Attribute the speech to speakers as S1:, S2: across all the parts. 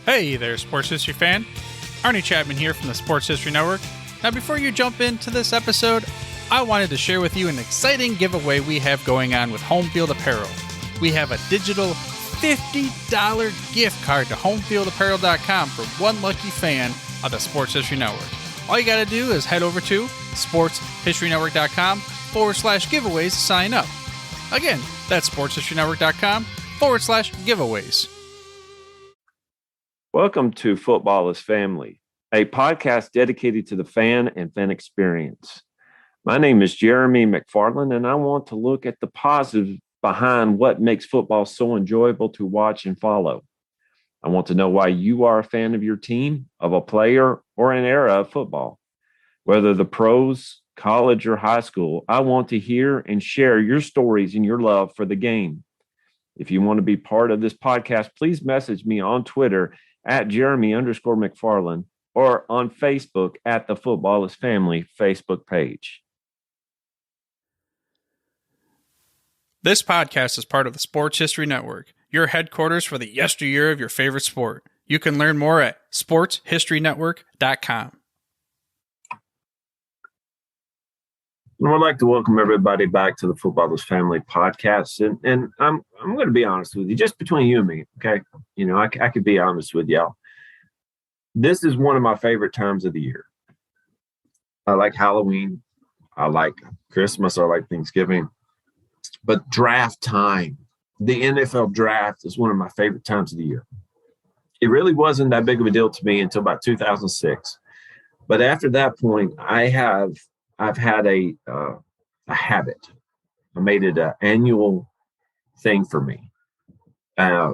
S1: Hey there, sports history fan. Arnie Chapman here from the Sports History Network. Now, before you jump into this episode, I wanted to share with you an exciting giveaway we have going on with Home Field Apparel. We have a digital $50 gift card to homefieldapparel.com for one lucky fan of the Sports History Network. All you got to do is head over to sportshistorynetwork.com/giveaways to sign up. Again, that's sportshistorynetwork.com/giveaways.
S2: Welcome to Football is Family, a podcast dedicated to the fan and fan experience. My name is Jeremy McFarland, and I want to look at the positives behind what makes football so enjoyable to watch and follow. I want to know why you are a fan of your team, of a player, or an era of football. Whether the pros, college, or high school, I want to hear and share your stories and your love for the game. If you want to be part of this podcast, please message me on Twitter at Jeremy_McFarland or on Facebook at the Football is Family Facebook page.
S1: This podcast is part of the Sports History Network, your headquarters for the yesteryear of your favorite sport. You can learn more at sportshistorynetwork.com.
S2: I'd like to welcome everybody back to the Football is Family podcast. And I'm going to be honest with you, just between you and me, okay? You know, I could be honest with y'all. This is one of my favorite times of the year. I like Halloween. I like Christmas. I like Thanksgiving. But draft time, the NFL draft is one of my favorite times of the year. It really wasn't that big of a deal to me until about 2006. But after that point, I've had a habit. I made it an annual thing for me. I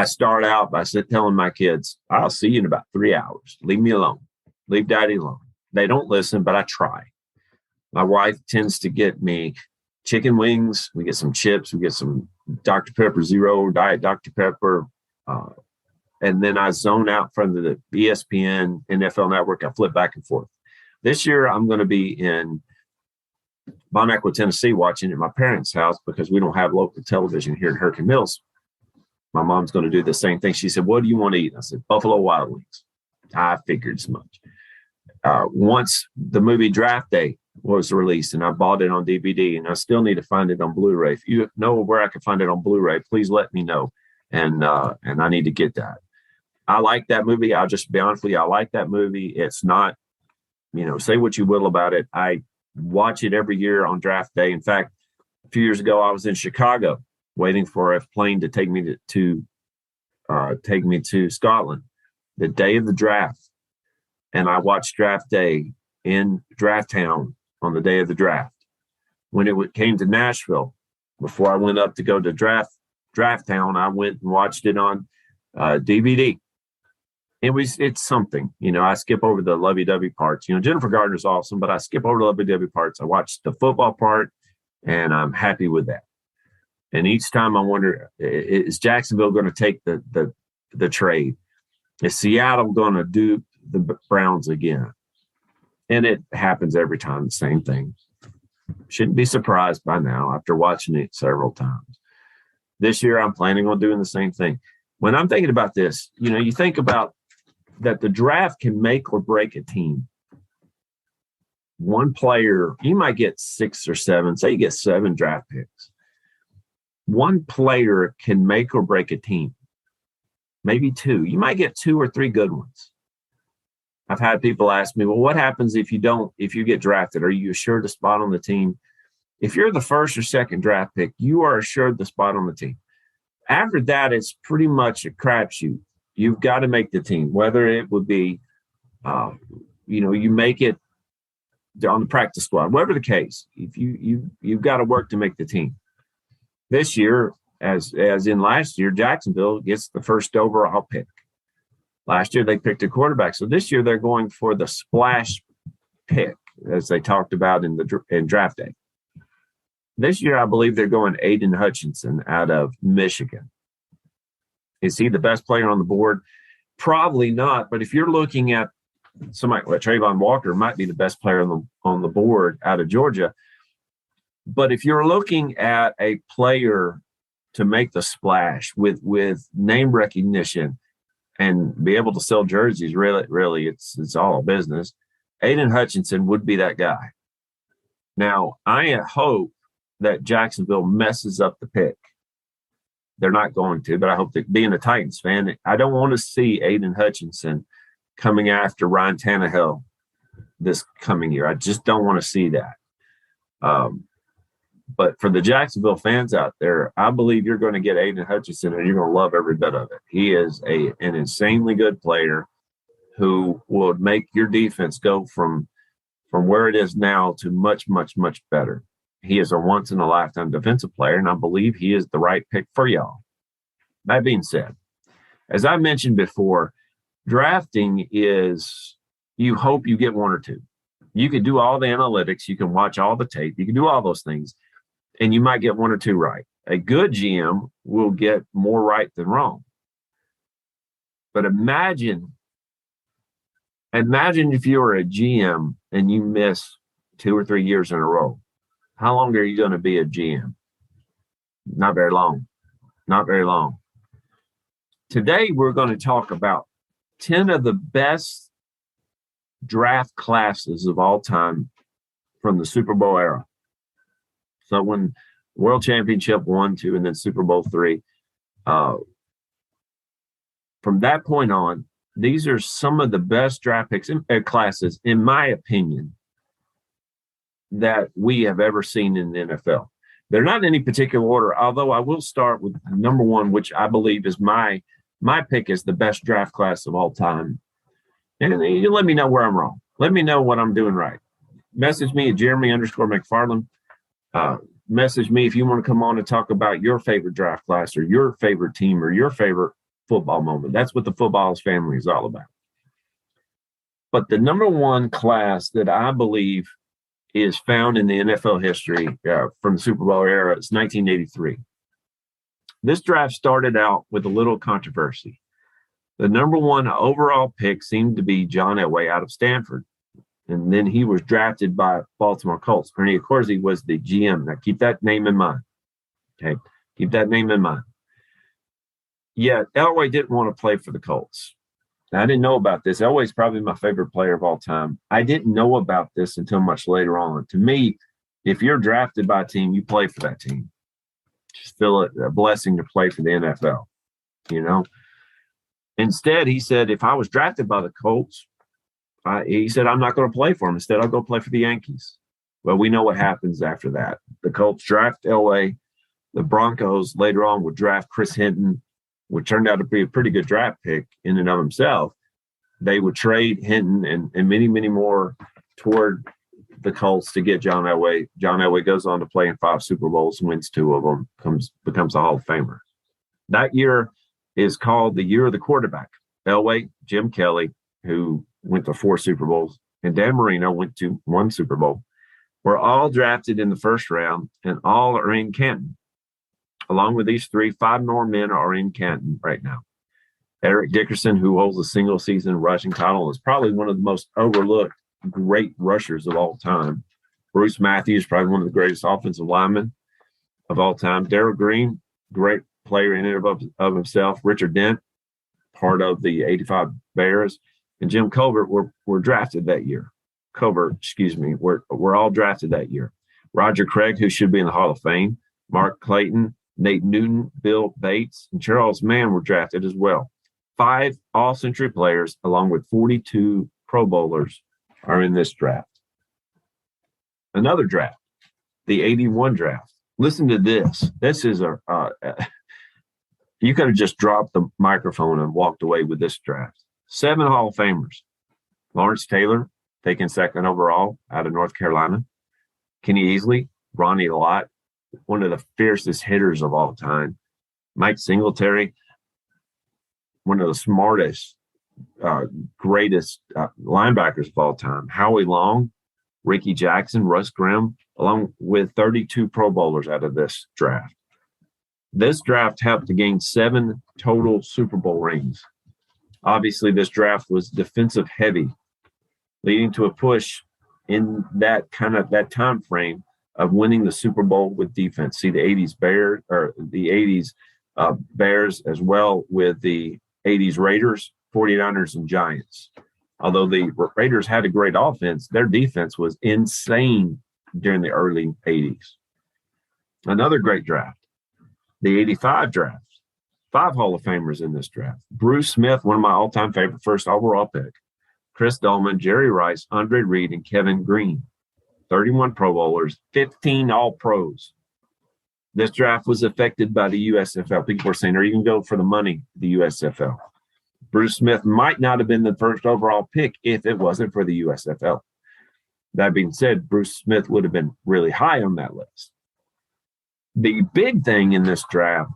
S2: start out by telling my kids, I'll see you in about 3 hours. Leave me alone. Leave daddy alone. They don't listen, but I try. My wife tends to get me chicken wings. We get some chips. We get some Dr. Pepper Zero, Diet Dr. Pepper. And then I zone out from the ESPN, NFL Network. I flip back and forth. This year, I'm going to be in Bon Aqua, Tennessee, watching at my parents' house because we don't have local television here in Hurricane Mills. My mom's going to do the same thing. She said, "What do you want to eat?" I said, "Buffalo Wild Wings." I figured as much. Once the movie Draft Day was released, and I bought it on DVD, and I still need to find it on Blu-ray. If you know where I can find it on Blu-ray, please let me know. And I need to get that. I like that movie. I'll just be honest with you. I like that movie. It's not, say what you will about it. I watch it every year on draft day. In fact, a few years ago, I was in Chicago waiting for a plane to take me to Scotland the day of the draft. And I watched draft day in Draft Town on the day of the draft. When it came to Nashville, before I went up to go to Draft Town, I went and watched it on DVD. It's something, I skip over the lovey-dovey parts. Jennifer Gardner's awesome, but I skip over the lovey-dovey parts. I watched the football part, and I'm happy with that. And each time I wonder, is Jacksonville going to take the trade? Is Seattle going to do the Browns again? And it happens every time, the same thing. Shouldn't be surprised by now after watching it several times. This year, I'm planning on doing the same thing. When I'm thinking about this, you think about that the draft can make or break a team. One player, you might get 6 or 7, say you get 7 draft picks. One player can make or break a team. Maybe 2. You might get 2 or 3 good ones. I've had people ask me, well, what happens if you get drafted? Are you assured a spot on the team? If you're the first or second draft pick, you are assured the spot on the team. After that, it's pretty much a crapshoot. You've got to make the team, whether it would be, you make it on the practice squad, whatever the case. If you've got to work to make the team. This year, as in last year, Jacksonville gets the first overall pick. Last year, they picked a quarterback. So this year, they're going for the splash pick, as they talked about in draft day. This year, I believe they're going Aiden Hutchinson out of Michigan. Is he the best player on the board? Probably not. But if you're looking at somebody like Trayvon Walker, might be the best player on the board out of Georgia. But if you're looking at a player to make the splash with name recognition and be able to sell jerseys. Really, it's all a business. Aiden Hutchinson would be that guy. Now, I hope that Jacksonville messes up the pick. They're not going to, but I hope that, being a Titans fan, I don't want to see Aiden Hutchinson coming after Ryan Tannehill this coming year. I just don't want to see that. But for the Jacksonville fans out there, I believe you're going to get Aiden Hutchinson and you're going to love every bit of it. He is an insanely good player who will make your defense go from where it is now to much, much, much better. He is a once-in-a-lifetime defensive player, and I believe he is the right pick for y'all. That being said, as I mentioned before, drafting is you hope you get one or two. You can do all the analytics. You can watch all the tape. You can do all those things, and you might get one or two right. A good GM will get more right than wrong. But imagine if you were a GM and you miss 2 or 3 years in a row. How long are you going to be a GM? Not very long. Not very long. Today, we're going to talk about 10 of the best draft classes of all time from the Super Bowl era. So when World Championship 1, 2, and then Super Bowl 3, from that point on, these are some of the best draft picks classes, in my opinion, that we have ever seen in the NFL. They're not in any particular order, although I will start with number one, which I believe is my pick is the best draft class of all time. And you let me know where I'm wrong. Let me know what I'm doing right. Message me at Jeremy_McFarland. Message me if you want to come on and talk about your favorite draft class or your favorite team or your favorite football moment. That's what the Footballs family is all about. But the number one class that I believe is found in the NFL history from the Super Bowl era is 1983. This draft started out with a little controversy. The number one overall pick seemed to be John Elway out of Stanford. And then he was drafted by Baltimore Colts. Ernie Accorsi was the GM. Now, keep that name in mind. Okay, keep that name in mind. Yeah, Elway didn't want to play for the Colts. I didn't know about this. Elway's probably my favorite player of all time. I didn't know about this until much later on. To me, if you're drafted by a team, you play for that team. Just feel it a blessing to play for the NFL, you know. Instead, he said, if I was drafted by the Colts, he said, I'm not going to play for him. Instead, I'll go play for the Yankees. Well, we know what happens after that. The Colts draft Elway. The Broncos later on would draft Chris Hinton, which turned out to be a pretty good draft pick in and of himself. They would trade Hinton and many, many more toward the Colts to get John Elway. John Elway goes on to play in 5 Super Bowls, wins 2 of them, becomes a Hall of Famer. That year is called the year of the quarterback. Elway, Jim Kelly, who went to 4 Super Bowls, and Dan Marino went to 1 Super Bowl, were all drafted in the first round, and all are in Canton. Along with these 3, 5 more men are in Canton right now. Eric Dickerson, who holds a single-season rushing title, is probably one of the most overlooked great rushers of all time. Bruce Matthews, probably one of the greatest offensive linemen of all time. Darrell Green, great player in and of himself. Richard Dent, part of the 85 Bears. And Jim Colbert were drafted that year. Were all drafted that year. Roger Craig, who should be in the Hall of Fame. Mark Clayton, Nate Newton, Bill Bates, and Charles Mann were drafted as well. 5 all-century players, along with 42 Pro Bowlers, are in this draft. Another draft, the 81 draft. Listen to this. This is you could have just dropped the microphone and walked away with this draft. 7 Hall of Famers. Lawrence Taylor, taken 2nd overall out of North Carolina. Kenny Easley, Ronnie Lott, one of the fiercest hitters of all time. Mike Singletary, one of the smartest, greatest linebackers of all time. Howie Long, Ricky Jackson, Russ Grimm, along with 32 Pro Bowlers out of this draft. This draft helped to gain 7 total Super Bowl rings. Obviously, this draft was defensive heavy, leading to a push in that time frame of winning the Super Bowl with defense. See the 80s Bears as well with the 80s Raiders, 49ers, and Giants. Although the Raiders had a great offense, their defense was insane during the early 80s. Another great draft, the 85 draft. 5 Hall of Famers in this draft. Bruce Smith, one of my all-time favorite first overall pick. Chris Dolman, Jerry Rice, Andre Reed, and Kevin Green. 31 Pro Bowlers, 15 All-Pros. This draft was affected by the USFL. People were saying, are you going to go for the money, the USFL? Bruce Smith might not have been the first overall pick if it wasn't for the USFL. That being said, Bruce Smith would have been really high on that list. The big thing in this draft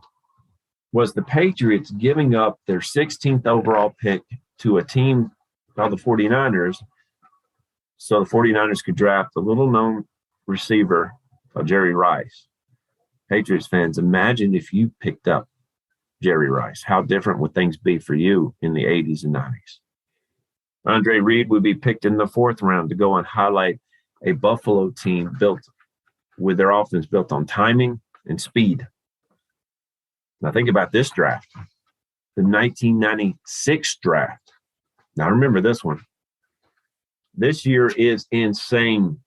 S2: was the Patriots giving up their 16th overall pick to a team called the 49ers, so the 49ers could draft a little-known receiver, Jerry Rice. Patriots fans, imagine if you picked up Jerry Rice. How different would things be for you in the 80s and 90s? Andre Reed would be picked in the 4th round to go and highlight a Buffalo team built with their offense built on timing and speed. Now think about this draft, the 1996 draft. Now remember this one. This year is insane.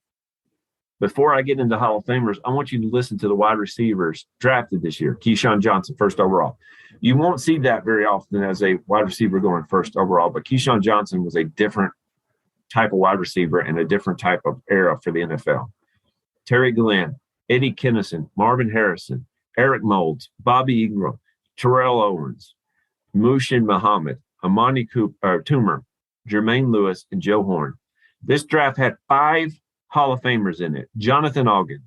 S2: Before I get into Hall of Famers, I want you to listen to the wide receivers drafted this year. Keyshawn Johnson, first overall. You won't see that very often as a wide receiver going first overall, but Keyshawn Johnson was a different type of wide receiver and a different type of era for the NFL. Terry Glenn, Eddie Kennison, Marvin Harrison, Eric Moulds, Bobby Ingram, Terrell Owens, Mushin Muhammad, Amani Toomer, Jermaine Lewis, and Joe Horn. This draft had 5 Hall of Famers in it. Jonathan Ogden,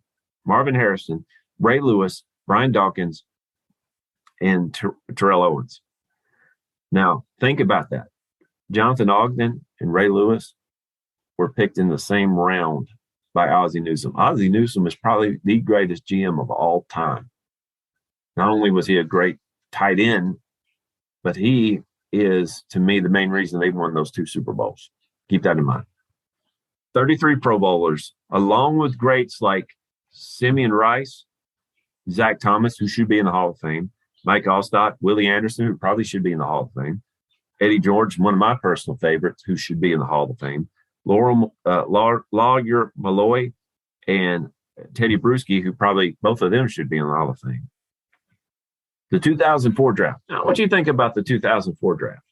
S2: Marvin Harrison, Ray Lewis, Brian Dawkins, and Terrell Owens. Now, think about that. Jonathan Ogden and Ray Lewis were picked in the same round by Ozzie Newsome. Ozzie Newsome is probably the greatest GM of all time. Not only was he a great tight end, but he is, to me, the main reason they won those 2 Super Bowls. Keep that in mind. 33 Pro Bowlers, along with greats like Simeon Rice, Zach Thomas, who should be in the Hall of Fame, Mike Allstott, Willie Anderson, who probably should be in the Hall of Fame, Eddie George, one of my personal favorites, who should be in the Hall of Fame, Lawyer Malloy, and Teddy Bruschi, who probably both of them should be in the Hall of Fame. The 2004 draft. Now, what do you think about the 2004 draft?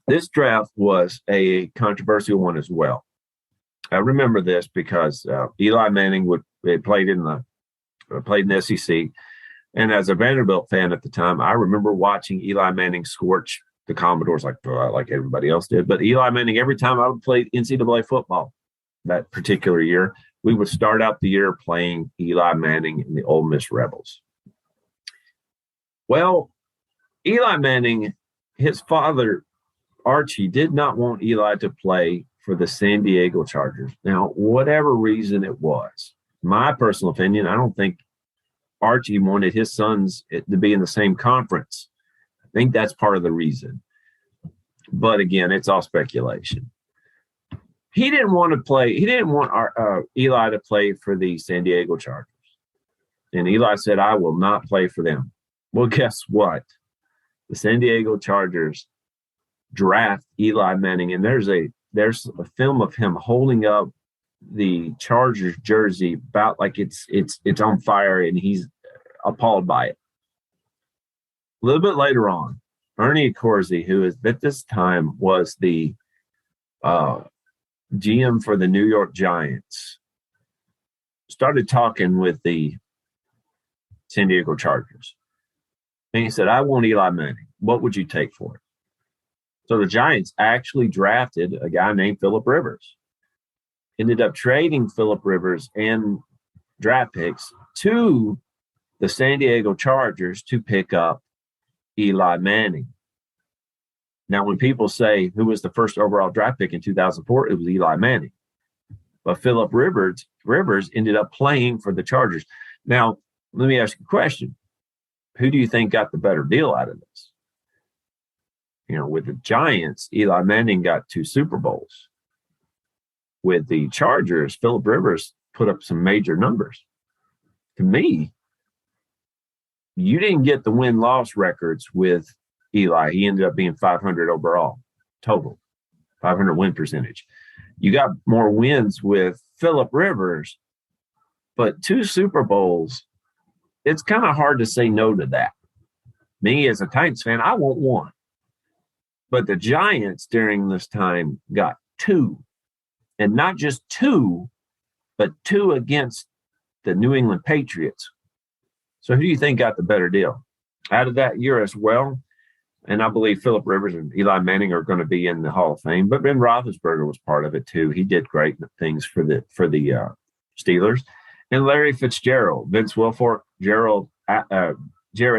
S2: This draft was a controversial one as well. I remember this because Eli Manning played in the SEC, and as a Vanderbilt fan at the time, I remember watching Eli Manning scorch the Commodores like everybody else did. But Eli Manning, every time I would play NCAA football that particular year, we would start out the year playing Eli Manning and the Ole Miss Rebels. Well, Eli Manning, his father, Archie, did not want Eli to play for the San Diego Chargers. Now, whatever reason it was, my personal opinion, I don't think Archie wanted his sons to be in the same conference. I think that's part of the reason. But again, it's all speculation. He didn't want to play. He didn't want Eli to play for the San Diego Chargers. And Eli said, I will not play for them. Well, guess what? The San Diego Chargers draft Eli Manning, and there's a film of him holding up the Chargers jersey about like it's on fire, and he's appalled by it. A little bit later on, Ernie Accorsi, who is at this time was the GM for the New York Giants, started talking with the San Diego Chargers. And he said, I want Eli Manning. What would you take for it? So the Giants actually drafted a guy named Phillip Rivers. Ended up trading Phillip Rivers and draft picks to the San Diego Chargers to pick up Eli Manning. Now, when people say who was the first overall draft pick in 2004, it was Eli Manning. But Phillip Rivers ended up playing for the Chargers. Now, let me ask you a question. Who do you think got the better deal out of this? You know, with the Giants, Eli Manning got 2 Super Bowls. With the Chargers, Phillip Rivers put up some major numbers. To me, You didn't get the win-loss records with Eli. He ended up being 500 overall total, 500 win percentage. You got more wins with Phillip Rivers, but 2 Super Bowls, it's kind of hard to say no to that. Me as a Titans fan, I want 1. But the Giants during this time got 2. And not just 2, but 2 against the New England Patriots. So who do you think got the better deal? Out of that year as well, and I believe Phillip Rivers and Eli Manning are going to be in the Hall of Fame, but Ben Roethlisberger was part of it too. He did great things for the Steelers. And Larry Fitzgerald, Vince Wilfork, Jared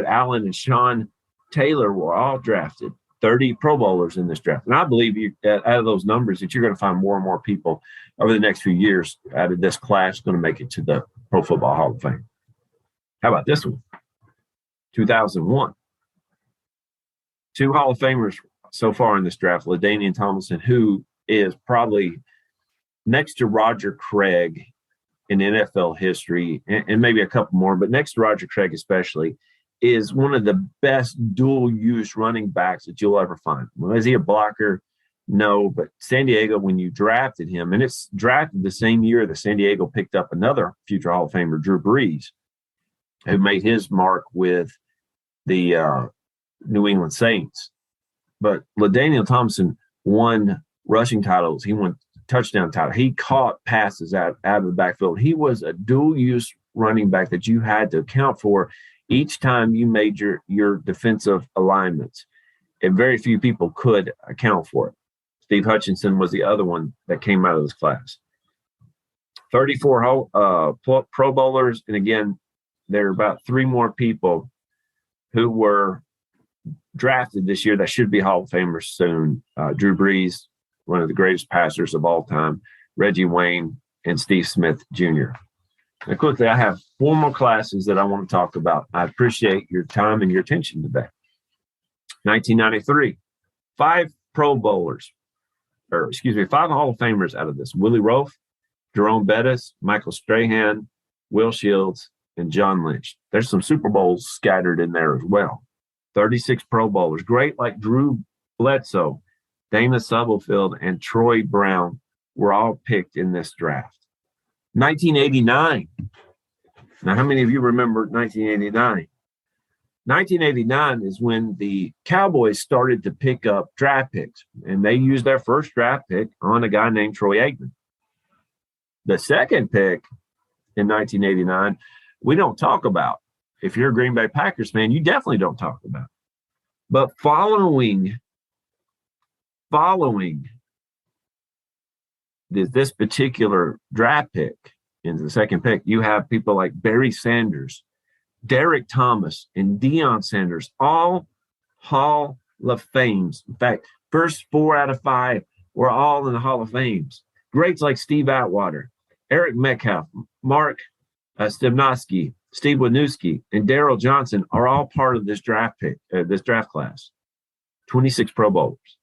S2: Allen, and Sean Taylor were all drafted. 30 Pro Bowlers in this draft. And I believe out of those numbers that you're going to find more and more people over the next few years out of this class going to make it to the Pro Football Hall of Fame. How about this one? 2001. 2 Hall of Famers so far in this draft. LaDainian Tomlinson, who is probably next to Roger Craig in NFL history, and maybe a couple more, but next to Roger Craig especially, is one of the best dual-use running backs that you'll ever find. Well, is he a blocker? No, but San Diego, when you drafted him, and it's drafted the same year that San Diego picked up another future Hall of Famer, Drew Brees, who made his mark with the New England Saints. But LaDainian Thompson won rushing titles. He won touchdown title. He caught passes out of the backfield. He was a dual-use running back that you had to account for each time you made your defensive alignments, and very few people could account for it. Steve Hutchinson was the other one that came out of this class. 34 Pro Bowlers, and again, there are about 3 more people who were drafted this year that should be Hall of Famers soon. Drew Brees, one of the greatest passers of all time, Reggie Wayne, and Steve Smith Jr. Now, quickly, I have 4 more classes that I want to talk about. I appreciate your time and your attention today. 1993, 5 Pro Bowlers, 5 Hall of Famers out of this. Willie Roaf, Jerome Bettis, Michael Strahan, Will Shields, and John Lynch. There's some Super Bowls scattered in there as well. 36 Pro Bowlers, great like Drew Bledsoe, Dana Stubblefield, and Troy Brown were all picked in this draft. 1989. Now, how many of you remember 1989? 1989 is when the Cowboys started to pick up draft picks, and they used their first draft pick on a guy named Troy Aikman. The second pick in 1989, we don't talk about. If you're a Green Bay Packers fan, you definitely don't talk about. But following this particular draft pick, in the second pick, you have people like Barry Sanders, Derek Thomas, and Deion Sanders, all Hall of Fames. In fact, first 4 out of 5 were all in the Hall of Fames. Greats like Steve Atwater, Eric Metcalf, Mark Stevnoski, Steve Wisniewski, and Darrell Johnson are all part of this draft pick, this draft class. 26 Pro Bowlers.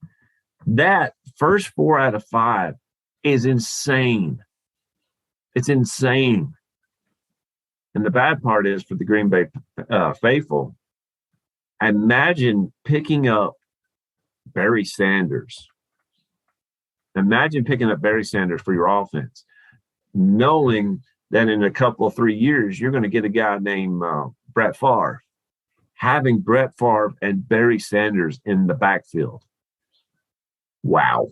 S2: That first 4 out of 5 is insane. It's insane. And the bad part is for the Green Bay faithful, imagine picking up Barry Sanders. Imagine picking up Barry Sanders for your offense, knowing that in a couple of 3 years, you're going to get a guy named Brett Favre. Having Brett Favre and Barry Sanders in the backfield. Wow.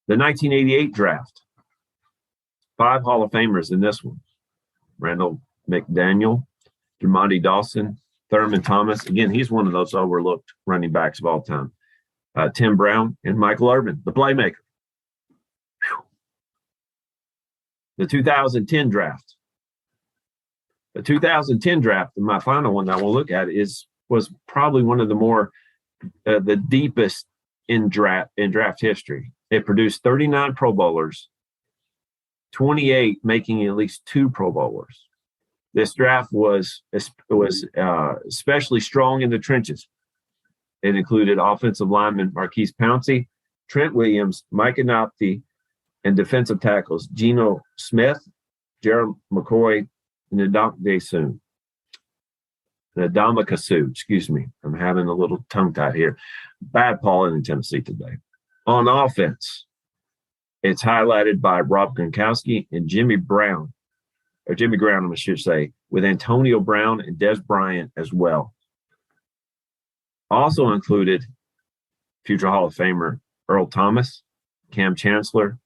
S2: The 1988 draft. 5 Hall of Famers in this one. Randall McDaniel, Dermontti Dawson, Thurman Thomas. Again, he's one of those overlooked running backs of all time. Tim Brown and Michael Irvin, the playmaker. Whew. The 2010 draft. The 2010 draft, and my final one that I will look at was probably one of the more the deepest in draft history. It produced 39 Pro Bowlers, 28 making at least 2 Pro Bowlers. This draft was especially strong in the trenches. It included offensive lineman Marquise Pouncey, Trent Williams, Mike Anopti, and defensive tackles Geno Smith, Gerald McCoy, and Ndamukong Suh. Ndamukong, excuse me. I'm having a little tongue tie here. Bad Paul in Tennessee today. On offense, it's highlighted by Rob Gronkowski and Jimmy Graham, I should say, with Antonio Brown and Des Bryant as well. Also included future Hall of Famer Earl Thomas, Cam Chancellor,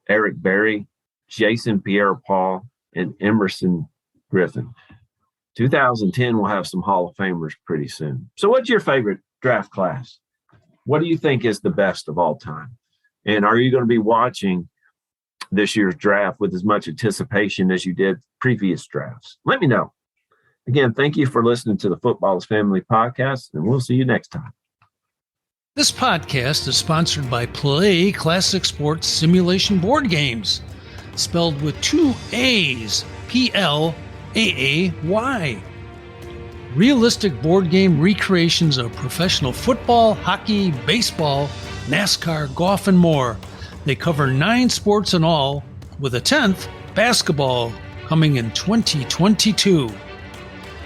S2: Eric Berry, Jason Pierre-Paul, and Emerson Griffin. 2010 will have some Hall of Famers pretty soon. So what's your favorite draft class? What do you think is the best of all time? And are you going to be watching this year's draft with as much anticipation as you did previous drafts? Let me know. Again, thank you for listening to the Football is Family podcast, and we'll see you next time.
S3: This podcast is sponsored by Play Classic Sports Simulation Board Games, spelled with 2 A's, P-L-A-A-Y. Realistic board game recreations of professional football, hockey, baseball, NASCAR, golf, and more. They cover 9 sports in all, with a 10th, basketball, coming in 2022.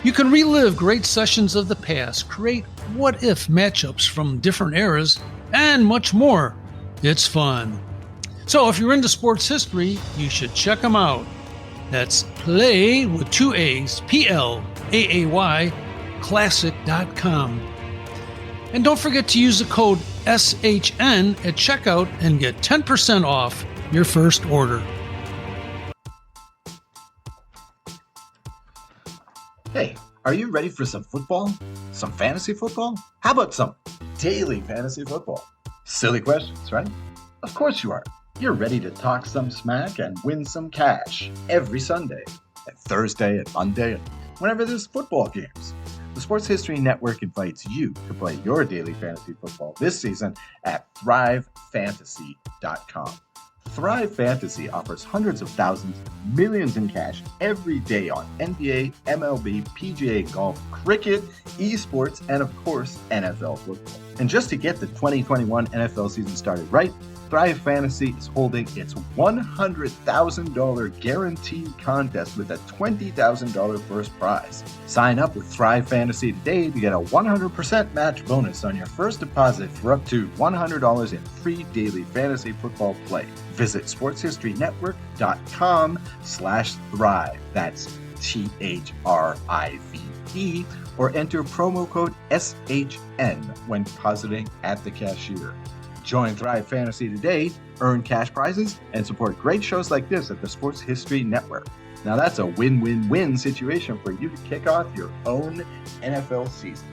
S3: You can relive great sessions of the past, create what-if matchups from different eras, and much more. It's fun. So if you're into sports history, you should check them out. That's Play with 2 A's, P-L-A-A-Y, classic.com. And don't forget to use the code SHN at checkout and get 10% off your first order.
S4: Hey, are you ready for some football? Some fantasy football? How about some daily fantasy football? Silly questions, right? Of course you are. You're ready to talk some smack and win some cash every Sunday, and Thursday and Monday, and whenever there's football games. The Sports History Network invites you to play your daily fantasy football this season at thrivefantasy.com. Thrive Fantasy offers hundreds of thousands, millions in cash every day on NBA, MLB, PGA golf, cricket, esports, and of course, NFL football. And just to get the 2021 NFL season started right, Thrive Fantasy is holding its $100,000 guaranteed contest with a $20,000 first prize. Sign up with Thrive Fantasy today to get a 100% match bonus on your first deposit for up to $100 in free daily fantasy football play. Visit sportshistorynetwork.com/thrive. That's THRIVE, or enter promo code SHN when depositing at the cashier. Join Thrive Fantasy today, earn cash prizes, and support great shows like this at the Sports History Network. Now that's a win-win-win situation for you to kick off your own NFL season.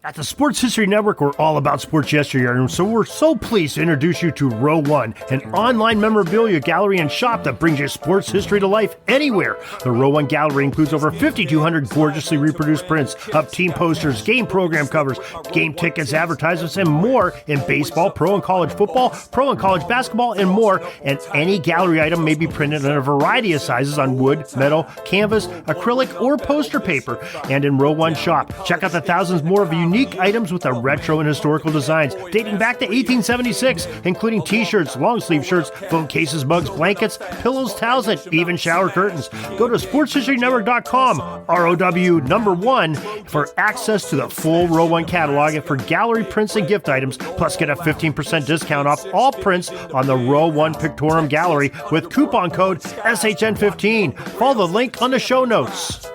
S5: At the Sports History Network, we're all about sports yesteryear, so we're so pleased to introduce you to Row One, an online memorabilia gallery and shop that brings your sports history to life anywhere. The Row One gallery includes over 5,200 gorgeously reproduced prints of team posters, game program covers, game tickets, advertisements, and more in baseball, pro and college football, pro and college basketball, and more. And any gallery item may be printed in a variety of sizes on wood, metal, canvas, acrylic, or poster paper. And in Row One shop, check out the thousands more of unique items with the retro and historical designs dating back to 1876, including t-shirts, long sleeve shirts, phone cases, mugs, blankets, pillows, towels, and even shower curtains. Go to sportshistorynetwork.com, ROW1, for access to the full Row One catalog and for gallery prints and gift items, plus get a 15% discount off all prints on the Row One Pictorum Gallery with coupon code SHN15. Follow the link on the show notes.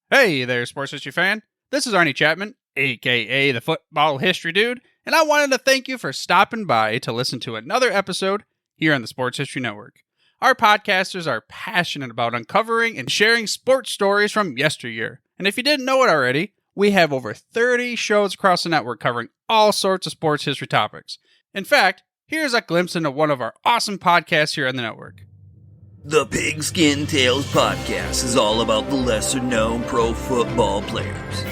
S1: Hey there, sports history fan. This is Arnie Chapman, aka the Football History Dude, and I wanted to thank you for stopping by to listen to another episode here on the Sports History Network. Our podcasters are passionate about uncovering and sharing sports stories from yesteryear. And if you didn't know it already, we have over 30 shows across the network covering all sorts of sports history topics. In fact, here's a glimpse into one of our awesome podcasts here on the network.
S6: The Pigskin Tales podcast is all about the lesser-known pro football players.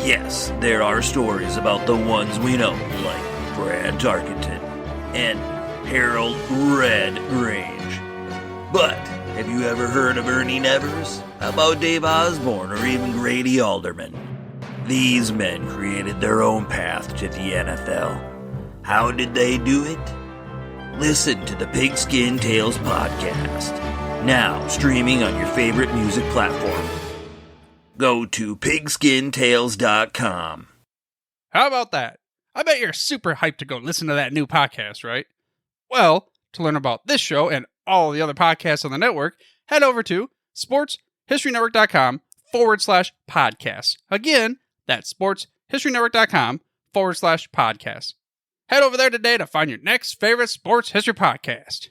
S6: Yes, there are stories about the ones we know, like Brad Tarkenton and Harold Red Grange. But have you ever heard of Ernie Nevers? How about Dave Osborne or even Grady Alderman? These men created their own path to the NFL. How did they do it? Listen to the Pigskin Tales podcast, now streaming on your favorite music platform. Go to pigskintales.com.
S1: How about that? I bet you're super hyped to go listen to that new podcast, right? Well, to learn about this show and all the other podcasts on the network, head over to sportshistorynetwork.com/podcasts. Again, that's sportshistorynetwork.com/podcasts. Head over there today to find your next favorite sports history podcast.